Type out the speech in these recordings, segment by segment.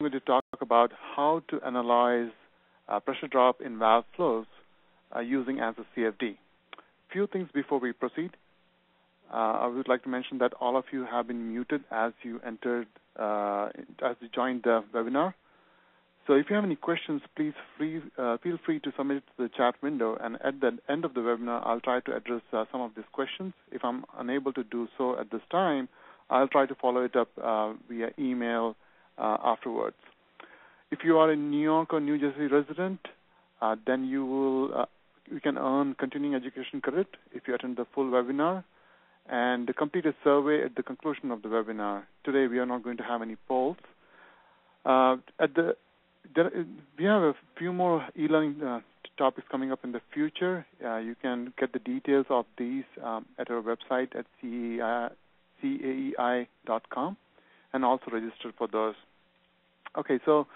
going to talk about how to analyze pressure drop in valve flows using ANSYS CFD. Few things before we proceed. I would like to mention that all of you have been muted as you joined the webinar. So if you have any questions, please feel free to submit it to the chat window, and at the end of the webinar, I'll try to address some of these questions. If I'm unable to do so at this time, I'll try to follow it up via email afterwards. If you are a New York or New Jersey resident, then you can earn continuing education credit if you attend the full webinar and complete a survey at the conclusion of the webinar. Today, we are not going to have any polls. We have a few more e-learning topics coming up in the future. You can get the details of these at our website at caei.com and also register for those. Okay, so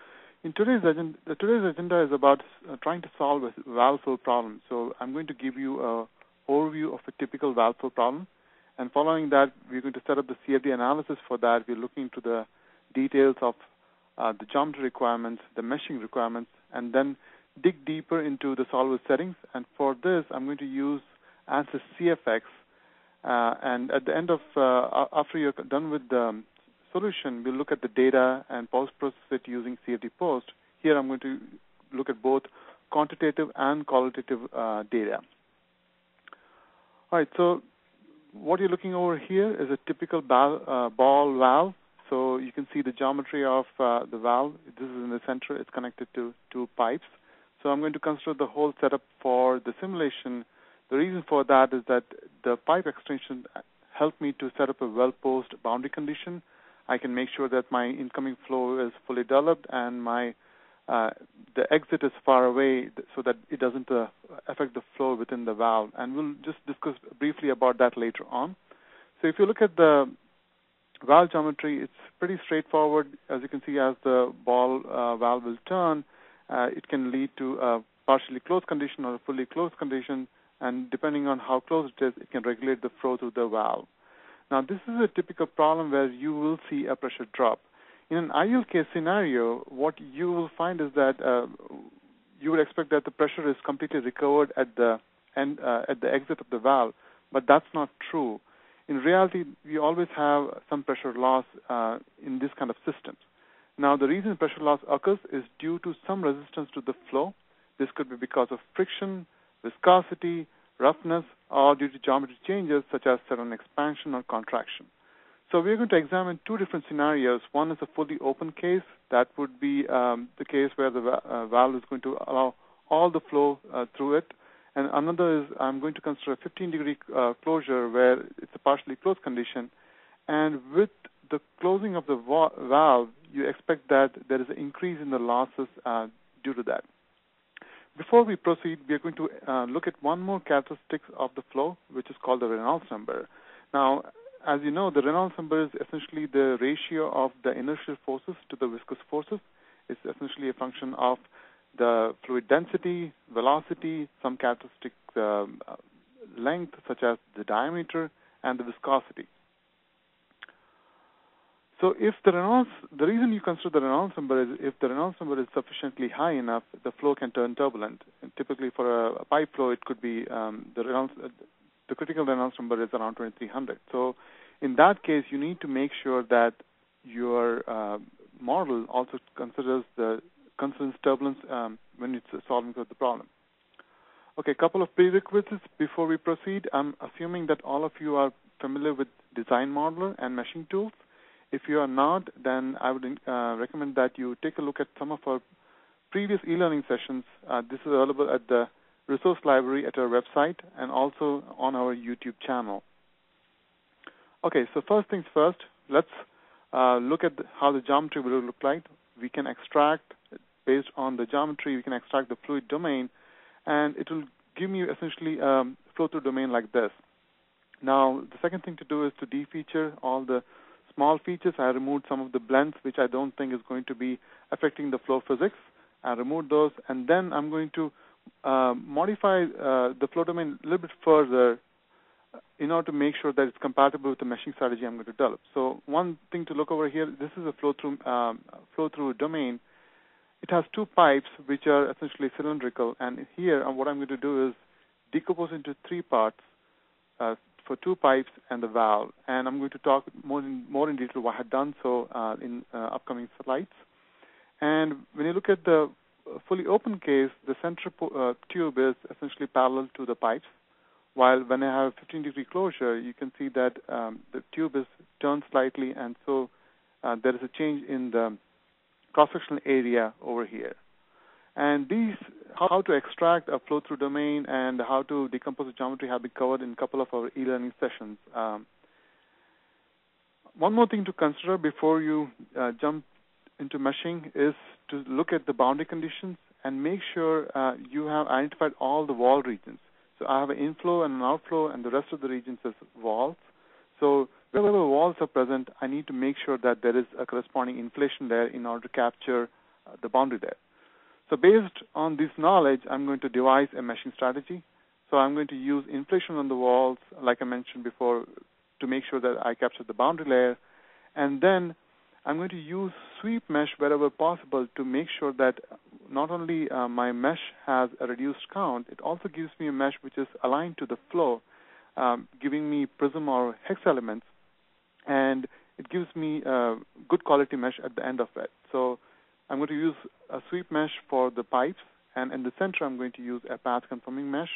in today's agenda is about trying to solve a valve flow problem. So I'm going to give you an overview of a typical valve flow problem. And following that, we're going to set up the CFD analysis for that. We're looking into the details of the geometry requirements, the meshing requirements, and then dig deeper into the solver settings. And for this, I'm going to use ANSYS CFX. And at the end of, after you're done with the solution, we'll look at the data and post-process it using CFD Post. Here, I'm going to look at both quantitative and qualitative data. All right, so what you're looking over here is a typical ball valve. So you can see the geometry of the valve. This is in the center. It's connected to two pipes. So I'm going to consider the whole setup for the simulation. The reason for that is that the pipe extension helped me to set up a well-posed boundary condition. I can make sure that my incoming flow is fully developed and the exit is far away so that it doesn't affect the flow within the valve. And we'll just discuss briefly about that later on. So if you look at the valve geometry, it's pretty straightforward. As you can see, as the ball valve will turn, it can lead to a partially closed condition or a fully closed condition, and depending on how close it is, it can regulate the flow through the valve. Now, this is a typical problem where you will see a pressure drop. In an ideal case scenario, what you will find is that you would expect that the pressure is completely recovered at the end, at the exit of the valve, but that's not true. In reality, we always have some pressure loss in this kind of systems. Now, the reason pressure loss occurs is due to some resistance to the flow. This could be because of friction, viscosity, roughness, or due to geometry changes such as sudden expansion or contraction. So we're going to examine two different scenarios. One is a fully open case. That would be the case where the valve is going to allow all the flow through it. And another is I'm going to consider a 15-degree closure where it's a partially closed condition. And with the closing of the valve, you expect that there is an increase in the losses due to that. Before we proceed, we are going to look at one more characteristic of the flow, which is called the Reynolds number. Now, as you know, the Reynolds number is essentially the ratio of the inertial forces to the viscous forces. It's essentially a function of the fluid density, velocity, some characteristic length, such as the diameter, and the viscosity. So if the reason you consider the Reynolds number is if the Reynolds number is sufficiently high enough, the flow can turn turbulent. And typically for a pipe flow, it could be the critical Reynolds number is around 2300. So in that case, you need to make sure that your model also considers turbulence when it's solving the problem. Okay, a couple of prerequisites before we proceed. I'm assuming that all of you are familiar with Design Modeler and meshing tools. If you are not, then I would recommend that you take a look at some of our previous e-learning sessions. This is available at the resource library at our website and also on our YouTube channel. Okay, so first things first, let's look at how the geometry will look like. We can extract, based on the geometry, we can extract the fluid domain, and it will give you essentially a flow-through domain like this. Now, the second thing to do is to defeature all the small features. I removed some of the blends, which I don't think is going to be affecting the flow physics. I removed those, and then I'm going to modify the flow domain a little bit further in order to make sure that it's compatible with the meshing strategy I'm going to develop. So one thing to look over here, this is a flow-through domain. It has two pipes which are essentially cylindrical, and here what I'm going to do is decompose into three parts for two pipes and the valve. And I'm going to talk more in detail what I had done so in upcoming slides. And when you look at the fully open case, the center tube is essentially parallel to the pipes, while when I have 15-degree closure, you can see that the tube is turned slightly, and so there is a change in the cross-sectional area over here. And these, how to extract a flow-through domain and how to decompose the geometry have been covered in a couple of our e-learning sessions. One more thing to consider before you jump into meshing is to look at the boundary conditions and make sure you have identified all the wall regions. So I have an inflow and an outflow, and the rest of the regions is walls. So wherever walls are present, I need to make sure that there is a corresponding inflation layer in order to capture the boundary there. So based on this knowledge, I'm going to devise a meshing strategy. So I'm going to use inflation on the walls, like I mentioned before, to make sure that I capture the boundary layer. And then I'm going to use sweep mesh wherever possible to make sure that not only my mesh has a reduced count, it also gives me a mesh which is aligned to the flow, giving me prism or hex elements, and it gives me a good quality mesh at the end of it. So I'm going to use a sweep mesh for the pipes, and in the center I'm going to use a path conforming mesh,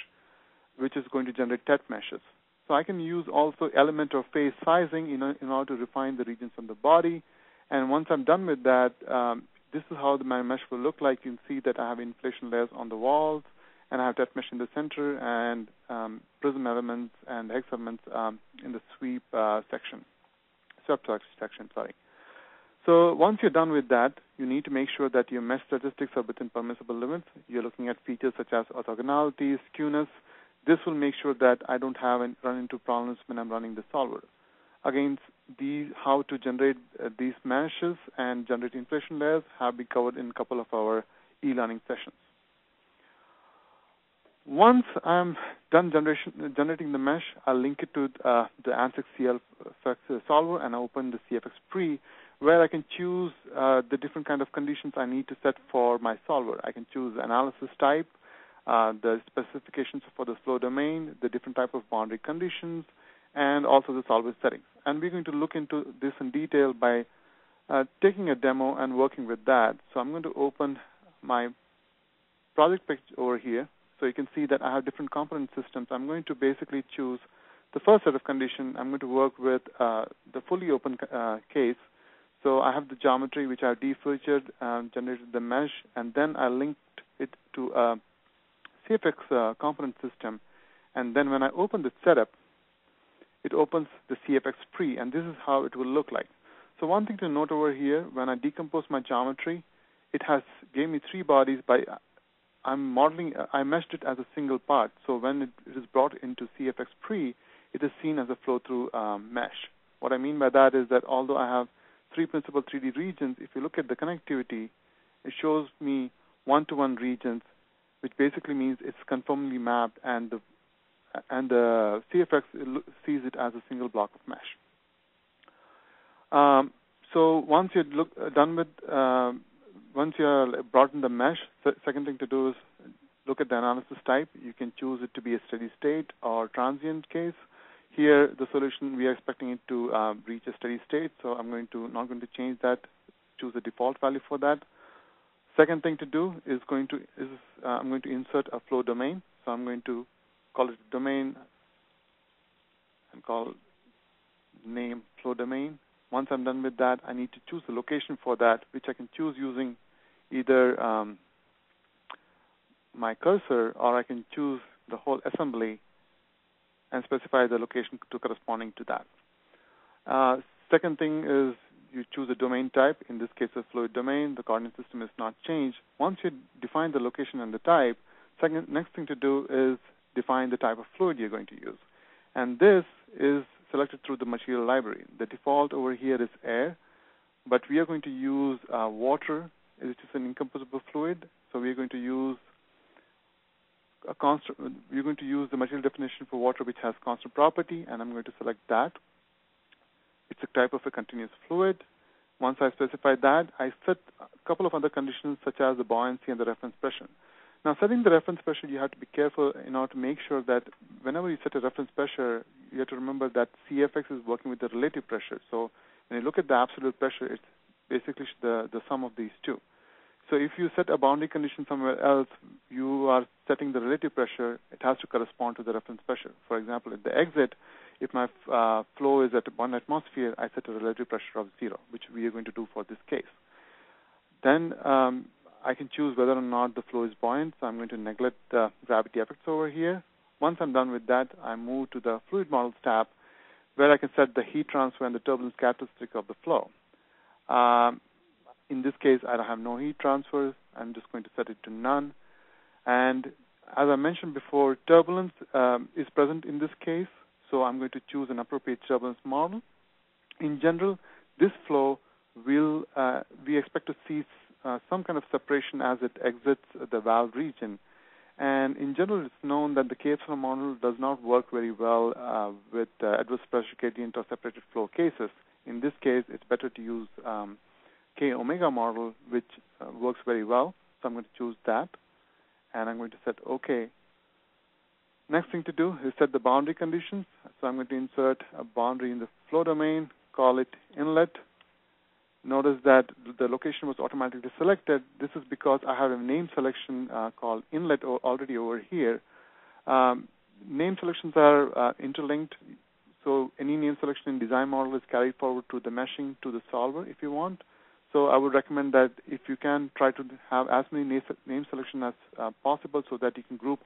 which is going to generate tet meshes. So I can use also element or phase sizing in order to refine the regions on the body. And once I'm done with that, this is how my mesh will look like. You can see that I have inflation layers on the walls, and I have tet mesh in the center, and prism elements and hex elements in the sweep section. Sorry. So once you're done with that, you need to make sure that your mesh statistics are within permissible limits. You're looking at features such as orthogonality, skewness. This will make sure that I don't run into problems when I'm running the solver. Again, how to generate these meshes and generate inflation layers have been covered in a couple of our e-learning sessions. Once I'm done generating the mesh, I'll link it to the ANSYS CFX Solver, and I open the CFX Pre, where I can choose the different kind of conditions I need to set for my solver. I can choose analysis type, the specifications for the flow domain, the different type of boundary conditions, and also the solver settings. And we're going to look into this in detail by taking a demo and working with that. So I'm going to open my project page over here. So you can see that I have different component systems. I'm going to basically choose the first set of conditions. I'm going to work with the fully open case. So I have the geometry, which I've defeatured, generated the mesh, and then I linked it to a CFX component system. And then when I open the setup, it opens the CFX Pre, and this is how it will look like. So one thing to note over here, when I decompose my geometry, it gave me three bodies by I meshed it as a single part. So when it is brought into CFX Pre, it is seen as a flow-through mesh. What I mean by that is that although I have three principal 3D regions, if you look at the connectivity, it shows me one-to-one regions, which basically means it's conformally mapped, and the CFX sees it as a single block of mesh. So once you're done with once you're brought in the mesh, second thing to do is look at the analysis type. You can choose it to be a steady state or transient case. Here, the solution, we are expecting it to reach a steady state, so I'm not going to change that, choose a default value for that. Second thing to do is I'm going to insert a flow domain. So I'm going to call it domain and call name flow domain. Once I'm done with that, I need to choose the location for that, which I can choose using either my cursor, or I can choose the whole assembly and specify the location to corresponding to that. Second thing is you choose a domain type. In this case, a fluid domain. The coordinate system is not changed. Once you define the location and the type, next thing to do is define the type of fluid you're going to use. And this is selected through the material library. The default over here is air, but we are going to use water, which is an incompressible fluid. So we are going to use a constant. We're going to use the material definition for water, which has constant property, and I'm going to select that. It's a type of a continuous fluid. Once I specify that, I set a couple of other conditions, such as the buoyancy and the reference pressure. Now, setting the reference pressure, you have to be careful in order to make sure that whenever you set a reference pressure, you have to remember that CFX is working with the relative pressure. So when you look at the absolute pressure, it's basically the sum of these two. So if you set a boundary condition somewhere else, you are setting the relative pressure. It has to correspond to the reference pressure. For example, at the exit, if my flow is at 1 atmosphere, I set a relative pressure of 0, which we are going to do for this case. Then I can choose whether or not the flow is buoyant, so I'm going to neglect the gravity effects over here. Once I'm done with that, I move to the Fluid Models tab, where I can set the heat transfer and the turbulence characteristic of the flow. In this case, I have no heat transfers. I'm just going to set it to none. And as I mentioned before, turbulence is present in this case, so I'm going to choose an appropriate turbulence model. In general, this flow will, we expect to see some kind of separation as it exits the valve region. And in general, it's known that the KFSL model does not work very well with adverse pressure gradient or separated flow cases. In this case, it's better to use K omega model, which works very well. So I'm going to choose that, and I'm going to set OK. Next thing to do is set the boundary conditions. So I'm going to insert a boundary in the flow domain, call it inlet. Notice that the location was automatically selected. This is because I have a name selection called inlet already over here. Name selections are interlinked, so any name selection in design model is carried forward to the meshing to the solver if you want. So I would recommend that if you can, try to have as many name selection as possible so that you can group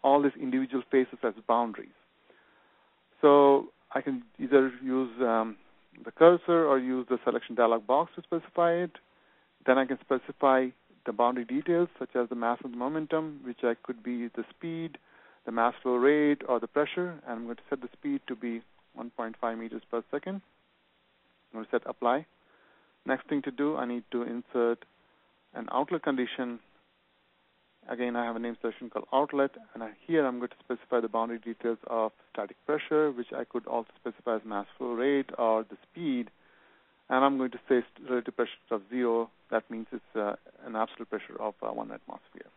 all these individual phases as boundaries. So I can either use the cursor or use the selection dialog box to specify it. Then I can specify the boundary details, such as the mass and the momentum, which could be the speed, the mass flow rate, or the pressure. And I'm going to set the speed to be 1.5 meters per second. I'm going to set apply. Next thing to do, I need to insert an outlet condition. Again, I have a name selection called outlet, and here I'm going to specify the boundary details of static pressure, which I could also specify as mass flow rate or the speed. And I'm going to say relative pressure of 0. That means it's an absolute pressure of 1 atmosphere.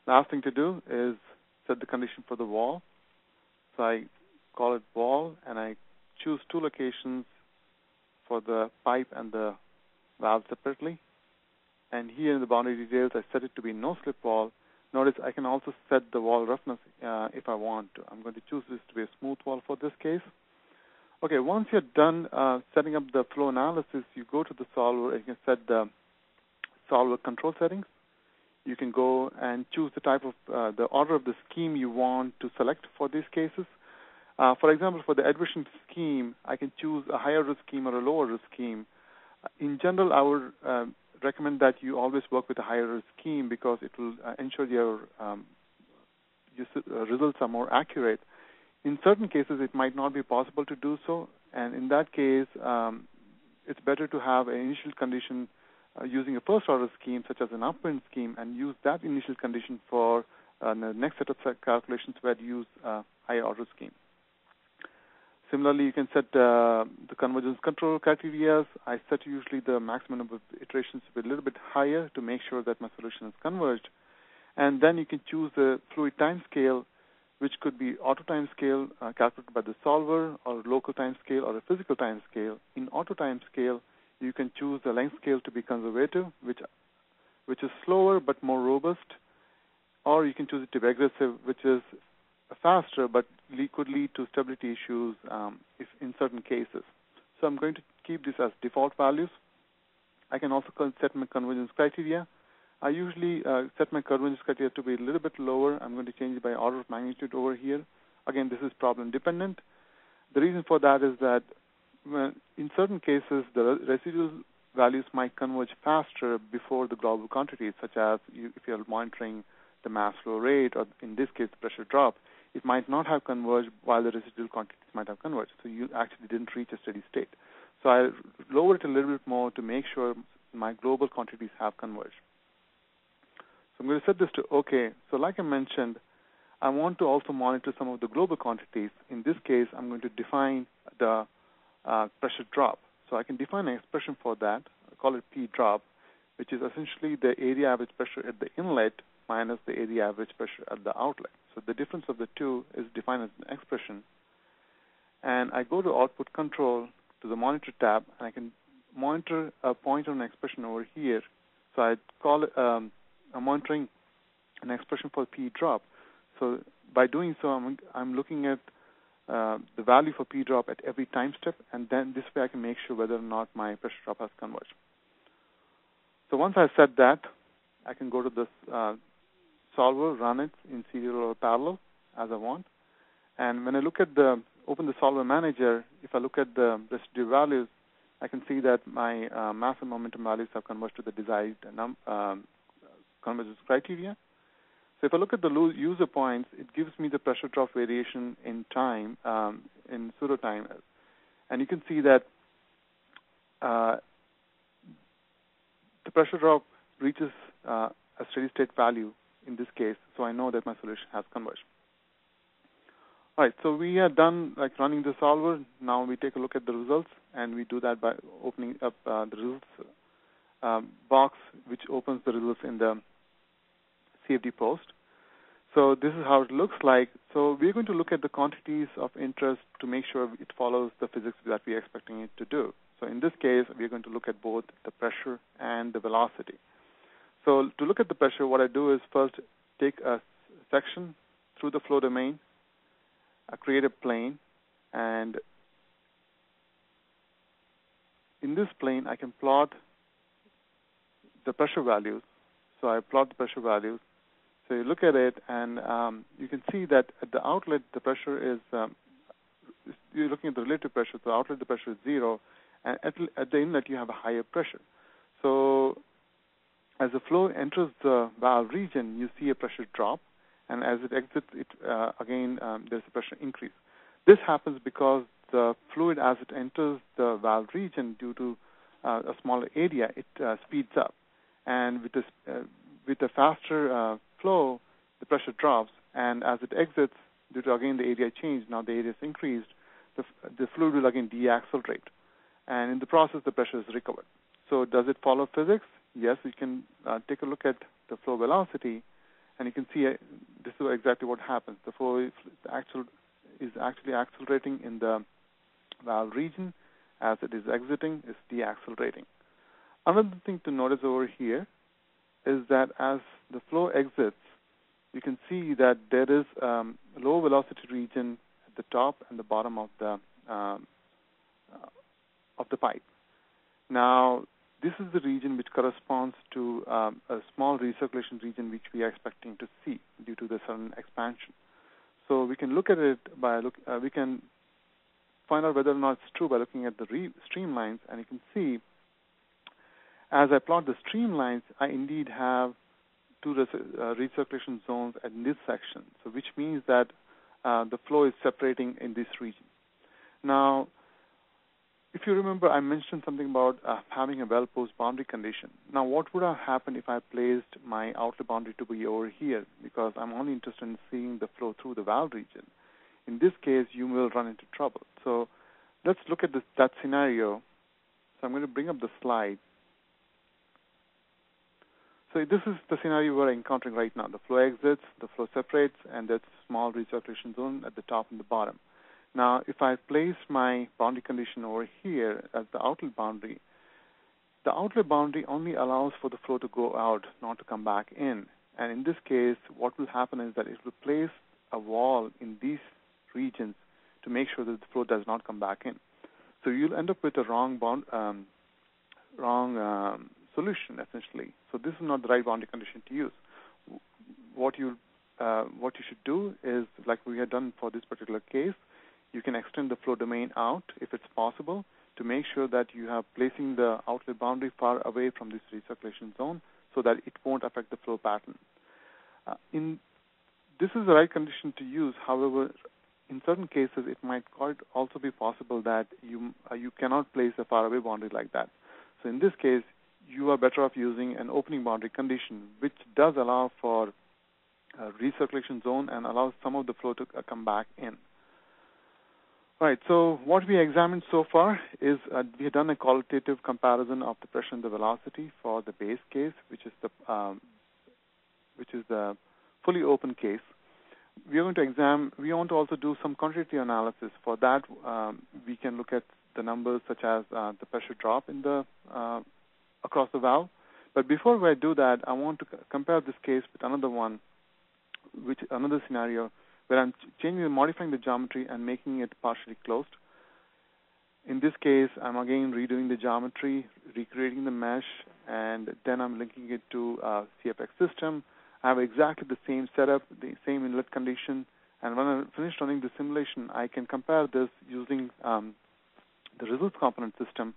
Last thing to do is set the condition for the wall. So I call it wall, and I choose two locations for the pipe and the valve separately. And here in the boundary details, I set it to be no-slip wall. Notice I can also set the wall roughness if I want to. I'm going to choose this to be a smooth wall for this case. Okay, once you're done setting up the flow analysis, you go to the solver and you can set the solver control settings. You can go and choose the type of, the order of the scheme you want to select for these cases. For example, for the adversion scheme, I can choose a higher risk scheme or a lower risk scheme. In general, I would recommend that you always work with a higher risk scheme because it will ensure your results are more accurate. In certain cases, it might not be possible to do so, and in that case, it's better to have an initial condition using a first-order scheme, such as an upwind scheme, and use that initial condition for the next set of calculations where you use a higher-order scheme. Similarly, you can set the convergence control criteria. I set usually the maximum number of iterations to be a little bit higher to make sure that my solution is converged. And then you can choose the fluid time scale, which could be auto time scale calculated by the solver, or local time scale, or a physical time scale. In auto time scale, you can choose the length scale to be conservative, which is slower but more robust, or you can choose it to be aggressive, which is faster but could lead to stability issues if in certain cases. So I'm going to keep this as default values. I can also set my convergence criteria. I usually set my convergence criteria to be a little bit lower. I'm going to change it by order of magnitude over here. Again, this is problem dependent. The reason for that is that in certain cases, the residual values might converge faster before the global quantities, such as if you're monitoring the mass flow rate, or in this case, the pressure drop. It might not have converged while the residual quantities might have converged. So you actually didn't reach a steady state. So I lower it a little bit more to make sure my global quantities have converged. I'm going to set this to OK. So like I mentioned, I want to also monitor some of the global quantities. In this case, I'm going to define the pressure drop. So I can define an expression for that. I call it P drop, which is essentially the area average pressure at the inlet minus the area average pressure at the outlet. So the difference of the two is defined as an expression. And I go to Output Control to the Monitor tab, and I can monitor a point on an expression over here. So I call it I'm monitoring an expression for P drop. So by doing so, I'm looking at the value for P drop at every time step, and then this way I can make sure whether or not my pressure drop has converged. So once I set that, I can go to this solver, run it in serial or parallel as I want. And when I look at open the solver manager, if I look at the residue values, I can see that my mass and momentum values have converged to the desired convergence criteria. So if I look at the user points, it gives me the pressure drop variation in time, in pseudo time. And you can see that the pressure drop reaches a steady state value in this case, so I know that my solution has converged. All right, so we are done running the solver. Now we take a look at the results, and we do that by opening up the results box, which opens the results in the CFD post. So this is how it looks like. So we're going to look at the quantities of interest to make sure it follows the physics that we're expecting it to do. So in this case, we're going to look at both the pressure and the velocity. So to look at the pressure, what I do is first take a section through the flow domain, create a plane, and in this plane, I can plot the pressure values. So I plot the pressure values. So you look at it, and you can see that at the outlet, the pressure is, you're looking at the relative pressure. So outlet, the pressure is 0, and at the inlet, you have a higher pressure. So as the flow enters the valve region, you see a pressure drop, and as it exits, there's a pressure increase. This happens because the fluid, as it enters the valve region, due to a smaller area, it speeds up, and with a faster flow, the pressure drops, and as it exits, due to again the area change, now the area is increased, the fluid will again deaccelerate, and in the process, the pressure is recovered. So does it follow physics? Yes, you can take a look at the flow velocity, and you can see this is exactly what happens. The flow is actually accelerating in the valve region. As it is exiting, it's deaccelerating. Another thing to notice over here is that as the flow exits, you can see that there is a low velocity region at the top and the bottom of the pipe. Now, this is the region which corresponds to a small recirculation region which we are expecting to see due to the sudden expansion. So we can look at it by we can find out whether or not it's true by looking at the streamlines, and you can see as I plot the streamlines, I indeed have two recirculation zones in this section, so which means that the flow is separating in this region. Now, if you remember, I mentioned something about having a well-posed boundary condition. Now, what would have happened if I placed my outlet boundary to be over here? Because I'm only interested in seeing the flow through the valve region. In this case, you will run into trouble. So let's look at that scenario. So I'm going to bring up the slide. So this is the scenario we're encountering right now. The flow exits, the flow separates, and there's a small recirculation zone at the top and the bottom. Now, if I place my boundary condition over here as the outlet boundary only allows for the flow to go out, not to come back in. And in this case, what will happen is that it will place a wall in these regions to make sure that the flow does not come back in. So you'll end up with a wrong solution, essentially. So this is not the right boundary condition to use. What you should do is, like we had done for this particular case, you can extend the flow domain out, if it's possible, to make sure that you have placing the outlet boundary far away from this recirculation zone so that it won't affect the flow pattern. This is the right condition to use. However, in certain cases, it might also be possible that you cannot place a faraway boundary like that. So in this case, you are better off using an opening boundary condition, which does allow for a recirculation zone and allows some of the flow to come back in. Right, so what we examined so far is we have done a qualitative comparison of the pressure and the velocity for the base case, which is the fully open case. We want to also do some quantitative analysis. For that, we can look at the numbers such as the pressure drop in the across the valve. But before we do that, I want to compare this case with another scenario where I'm modifying the geometry and making it partially closed. In this case, I'm again redoing the geometry, recreating the mesh, and then I'm linking it to a CFX system. I have exactly the same setup, the same inlet condition, and when I finish running the simulation, I can compare this using the results component system.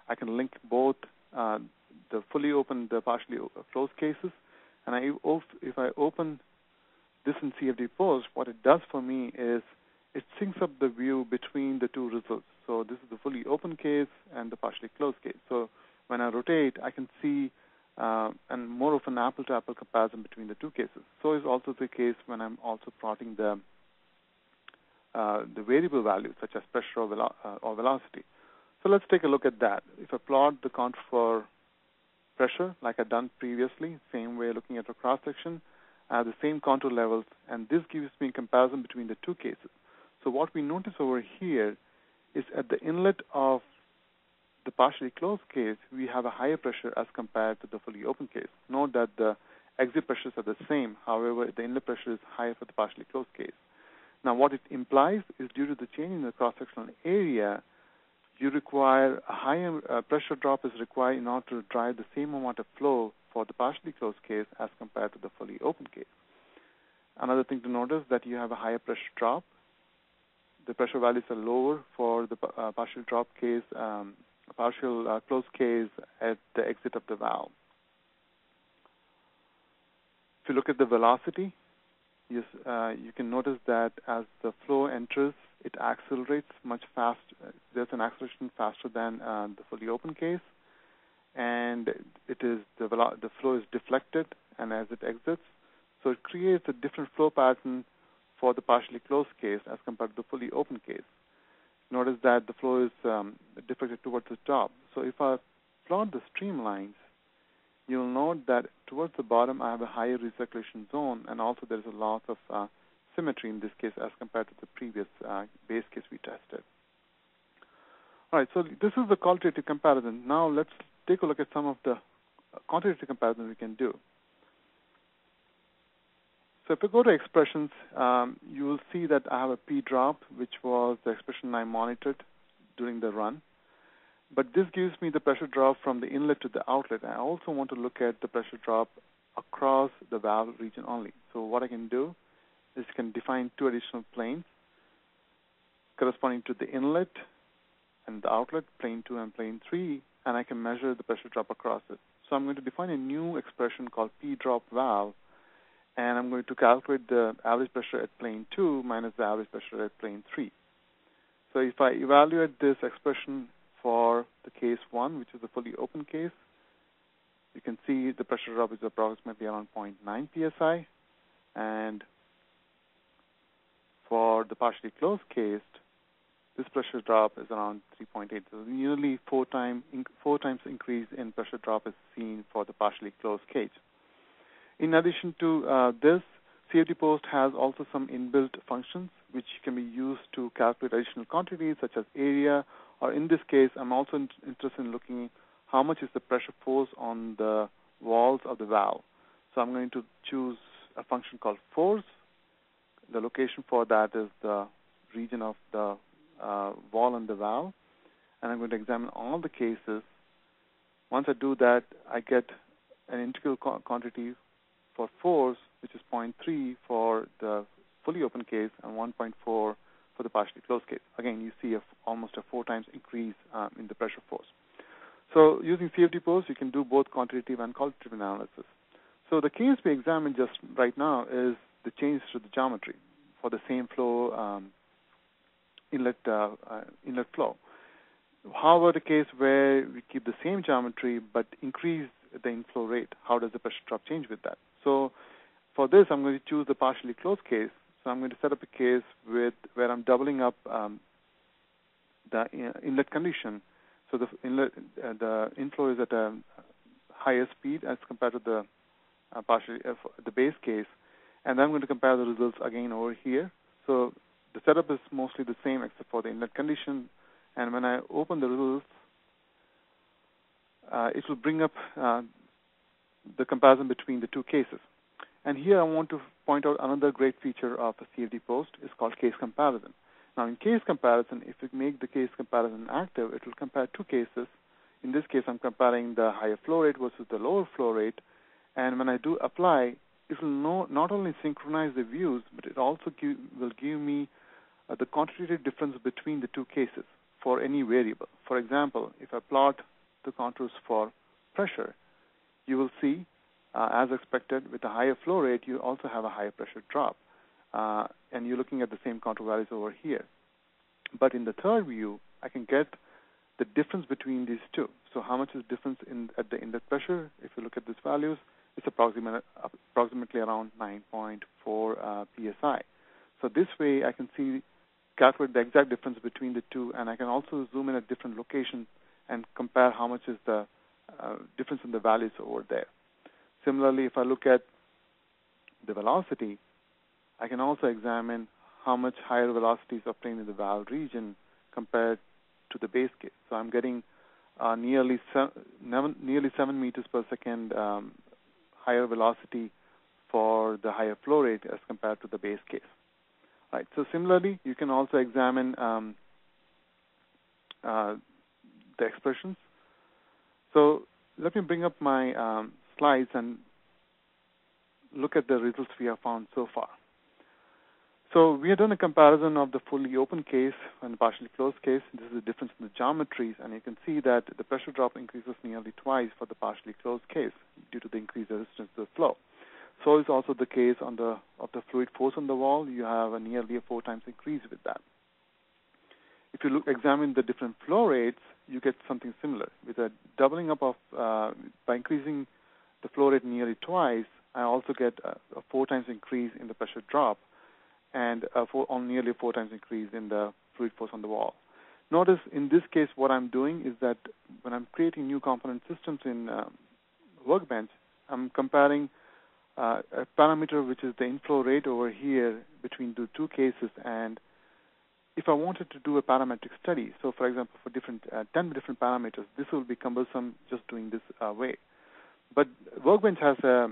I can link both the fully open, the partially closed cases, and if I open this in CFD post, what it does for me is it syncs up the view between the two results. So this is the fully open case and the partially closed case. So when I rotate, I can see and more of an apple-to-apple comparison between the two cases. So is also the case when I'm also plotting the variable values such as pressure or velocity. So let's take a look at that. If I plot the contour for pressure like I've done previously, same way looking at the cross-section, the same contour levels, and this gives me a comparison between the two cases. So what we notice over here is at the inlet of the partially closed case, we have a higher pressure as compared to the fully open case. Note that the exit pressures are the same. However, the inlet pressure is higher for the partially closed case. Now, what it implies is due to the change in the cross-sectional area, you require a higher pressure drop is required in order to drive the same amount of flow for the partially closed case as compared to the fully open case. Another thing to notice that you have a higher pressure drop. The pressure values are lower for the partial drop case, partial closed case at the exit of the valve. If you look at the velocity, you can notice that as the flow enters, it accelerates much faster. There's an acceleration faster than the fully open case, and the flow is deflected, and as it exits, so it creates a different flow pattern for the partially closed case as compared to the fully open case. Notice that the flow is deflected towards the top. So if I plot the streamlines, you'll note that towards the bottom I have a higher recirculation zone, and also there's a loss of symmetry in this case as compared to the previous base case we tested. All right, so this is the qualitative comparison. Now let's take a look at some of the quantitative comparisons we can do. So if we go to expressions, you will see that I have a P drop, which was the expression I monitored during the run. But this gives me the pressure drop from the inlet to the outlet. I also want to look at the pressure drop across the valve region only. So what I can do is can define two additional planes corresponding to the inlet and the outlet, plane 2 and plane 3, and I can measure the pressure drop across it. So I'm going to define a new expression called P drop valve, and I'm going to calculate the average pressure at plane 2 minus the average pressure at plane 3. So if I evaluate this expression for the case 1, which is the fully open case, you can see the pressure drop is approximately around 0.9 psi, and for the partially closed case, this pressure drop is around 3.8. So nearly four times increase in pressure drop is seen for the partially closed case. In addition to this, CFD Post has also some inbuilt functions which can be used to calculate additional quantities such as area, or in this case, I'm also interested in looking how much is the pressure force on the walls of the valve. So I'm going to choose a function called force. The location for that is the region of the wall and the valve, and I'm going to examine all the cases. Once I do that, I get an integral quantity for force, which is 0.3 for the fully open case and 1.4 for the partially closed case. Again, you see almost a 4 times increase in the pressure force. So using CFD Post, you can do both quantitative and qualitative analysis. So the case we examined just right now is the change to the geometry for the same flow inlet flow. How about a case where we keep the same geometry but increase the inflow rate? How does the pressure drop change with that? So for this, I'm going to choose the partially closed case. So I'm going to set up a case where I'm doubling up the inlet condition. So the inflow is at a higher speed as compared to the the base case, and I'm going to compare the results again over here. So the setup is mostly the same except for the inlet condition, and when I open the results, it will bring up the comparison between the two cases. And here I want to point out another great feature of a CFD post is called case comparison. Now in case comparison, if you make the case comparison active, it will compare two cases. In this case, I'm comparing the higher flow rate versus the lower flow rate. And when I do apply, it will not only synchronize the views, but it also will give me the quantitative difference between the two cases for any variable. For example, if I plot the contours for pressure, you will see, as expected, with a higher flow rate, you also have a higher pressure drop. And you're looking at the same contour values over here. But in the third view, I can get the difference between these two. So how much is difference at the inlet pressure? If you look at these values, it's approximately around 9.4 psi. So this way, I can calculate the exact difference between the two, and I can also zoom in at different locations and compare how much is the difference in the values over there. Similarly, if I look at the velocity, I can also examine how much higher velocity is obtained in the valve region compared to the base case. So I'm getting nearly 7 meters per second higher velocity for the higher flow rate as compared to the base case. Right. So similarly, you can also examine the expressions. So let me bring up my slides and look at the results we have found so far. So we have done a comparison of the fully open case and the partially closed case. This is the difference in the geometries, and you can see that the pressure drop increases nearly twice for the partially closed case due to the increased resistance to the flow. So is also the case of the fluid force on the wall. You have nearly a 4 times increase with that. If you examine the different flow rates, you get something similar. With a doubling up of, by increasing the flow rate nearly twice, I also get a 4 times increase in the pressure drop and nearly a 4 times increase in the fluid force on the wall. Notice in this case what I'm doing is that when I'm creating new component systems in Workbench, I'm comparing a parameter which is the inflow rate over here between the two cases, and if I wanted to do a parametric study, so for example for 10 different parameters, this will be cumbersome just doing this way. But Workbench has a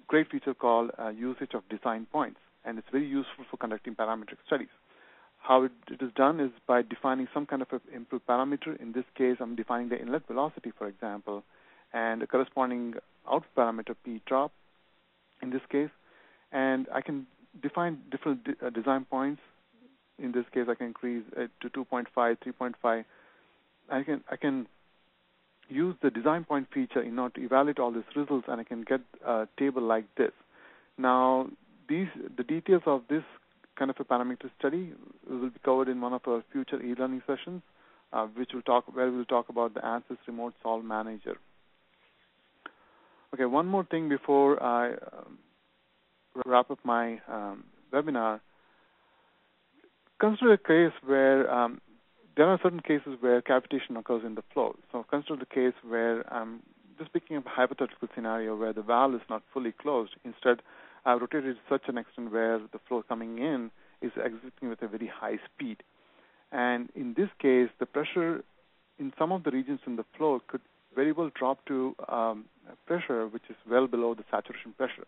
great feature called usage of design points, and it's very useful for conducting parametric studies. How it is done is by defining some kind of an input parameter. In this case, I'm defining the inlet velocity, for example, and the corresponding output parameter P drop in this case. And I can define different design points. In this case, I can increase it to 2.5, 3.5. I can use the design point feature in order to evaluate all these results, and I can get a table like this. Now, the details of this kind of a parameter study will be covered in one of our future e-learning sessions, where we'll talk about the ANSYS Remote Solve Manager. Okay, one more thing before I wrap up my webinar. Consider a case where there are certain cases where cavitation occurs in the flow. So consider the case where I'm just picking up a hypothetical scenario where the valve is not fully closed. Instead, I've rotated to such an extent where the flow coming in is exiting with a very high speed. And in this case, the pressure in some of the regions in the flow could very well drop to a pressure which is well below the saturation pressure.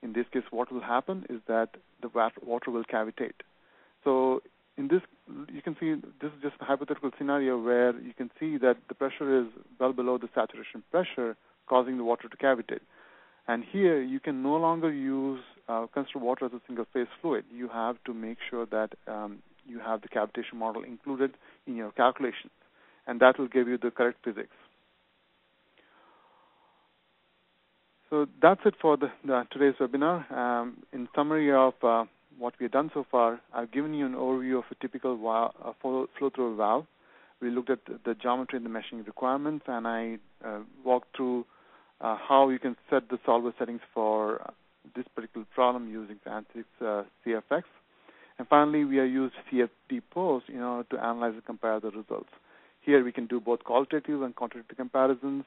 In this case, what will happen is that the water will cavitate. So in this, you can see this is just a hypothetical scenario where you can see that the pressure is well below the saturation pressure, causing the water to cavitate. And here, you can no longer consider water as a single-phase fluid. You have to make sure that you have the cavitation model included in your calculations, and that will give you the correct physics. So that's it for today's webinar. In summary of what we have done so far, I've given you an overview of a typical flow-through valve, We looked at the geometry and the meshing requirements, and I walked through how you can set the solver settings for this particular problem using the ANSYS CFX. And finally, we used CFD post in order to analyze and compare the results. Here we can do both qualitative and quantitative comparisons.